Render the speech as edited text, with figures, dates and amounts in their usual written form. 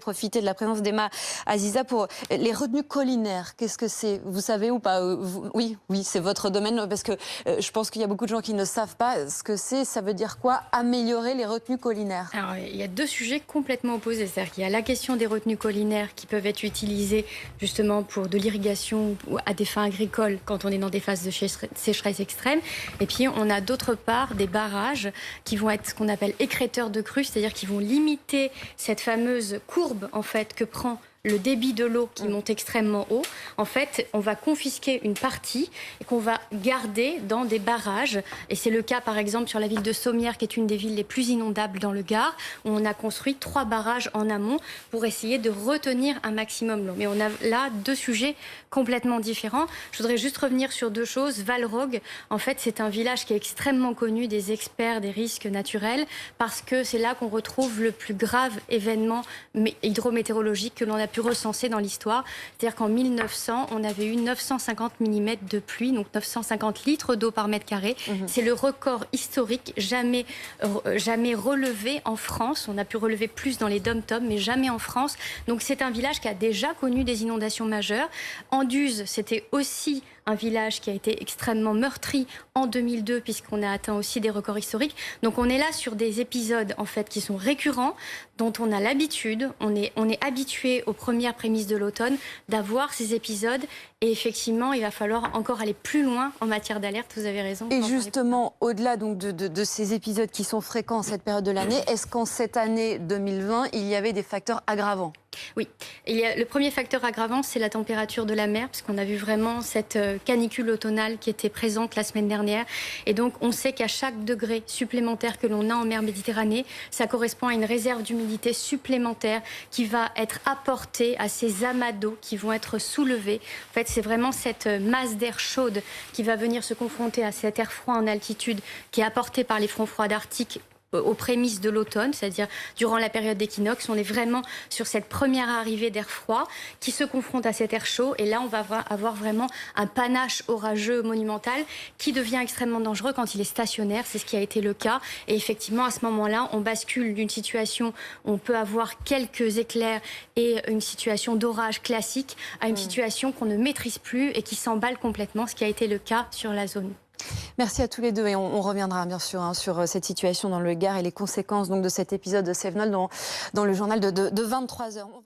profiter de la présence d'Emma Aziza pour les retenues collinaires. Qu'est-ce que c'est? Vous savez ou pas? Oui, c'est votre domaine, parce que je pense qu'il y a beaucoup de gens qui ne savent pas ce que c'est. Ça veut dire quoi, améliorer les retenues collinaires? Alors, il y a deux sujets complètement opposés. C'est-à-dire qu'il y a la question des retenues collinaires qui peuvent être utilisées justement pour de l'irrigation ou à des fins agricoles quand on est dans des phases de sécheresse extrême. Et puis, on a d'autre part des barrages qui vont être ce qu'on appelle écrêteurs de crues, c'est-à-dire qui vont limiter cette fameuse courbe en fait que prend le débit de l'eau qui monte extrêmement haut. En fait, on va confisquer une partie et qu'on va garder dans des barrages. Et c'est le cas, par exemple, sur la ville de Sommières, qui est une des villes les plus inondables dans le Gard, où on a construit 3 barrages en amont pour essayer de retenir un maximum l'eau. Mais on a là 2 sujets complètement différents. Je voudrais juste revenir sur 2 choses. Valrogue, en fait, c'est un village qui est extrêmement connu des experts des risques naturels, parce que c'est là qu'on retrouve le plus grave événement hydrométéorologique que l'on a pu recenser dans l'histoire. C'est-à-dire qu'en 1900, on avait eu 950 mm de pluie, donc 950 litres d'eau par mètre carré. C'est le record historique jamais relevé en France. On a pu relever plus dans les dom-toms, mais jamais en France. Donc c'est un village qui a déjà connu des inondations majeures. Anduze, c'était aussi un village qui a été extrêmement meurtri en 2002, puisqu'on a atteint aussi des records historiques. Donc on est là sur des épisodes en fait qui sont récurrents, dont on a l'habitude, on est habitué aux premières prémices de l'automne d'avoir ces épisodes. Et effectivement, il va falloir encore aller plus loin en matière d'alerte, vous avez raison. Et justement, au-delà donc de ces épisodes qui sont fréquents en cette période de l'année, est-ce qu'en cette année 2020, il y avait des facteurs aggravants? Oui, le premier facteur aggravant, c'est la température de la mer, puisqu'on a vu vraiment cette canicule automnale qui était présente la semaine dernière. Et donc, on sait qu'à chaque degré supplémentaire que l'on a en mer Méditerranée, ça correspond à une réserve d'humidité supplémentaire qui va être apportée à ces amas d'eau qui vont être soulevés. En fait, c'est vraiment cette masse d'air chaude qui va venir se confronter à cet air froid en altitude qui est apporté par les fronts froids d'Arctique aux prémices de l'automne, c'est-à-dire durant la période d'équinoxe. On est vraiment sur cette première arrivée d'air froid qui se confronte à cet air chaud. Et là, on va avoir vraiment un panache orageux monumental qui devient extrêmement dangereux quand il est stationnaire. C'est ce qui a été le cas. Et effectivement, à ce moment-là, on bascule d'une situation où on peut avoir quelques éclairs et une situation d'orage classique à une situation qu'on ne maîtrise plus et qui s'emballe complètement, ce qui a été le cas sur la zone. Merci à tous les deux et on reviendra bien sûr sur cette situation dans le Gard et les conséquences donc, de cet épisode de Sevenol dans le journal de 23h.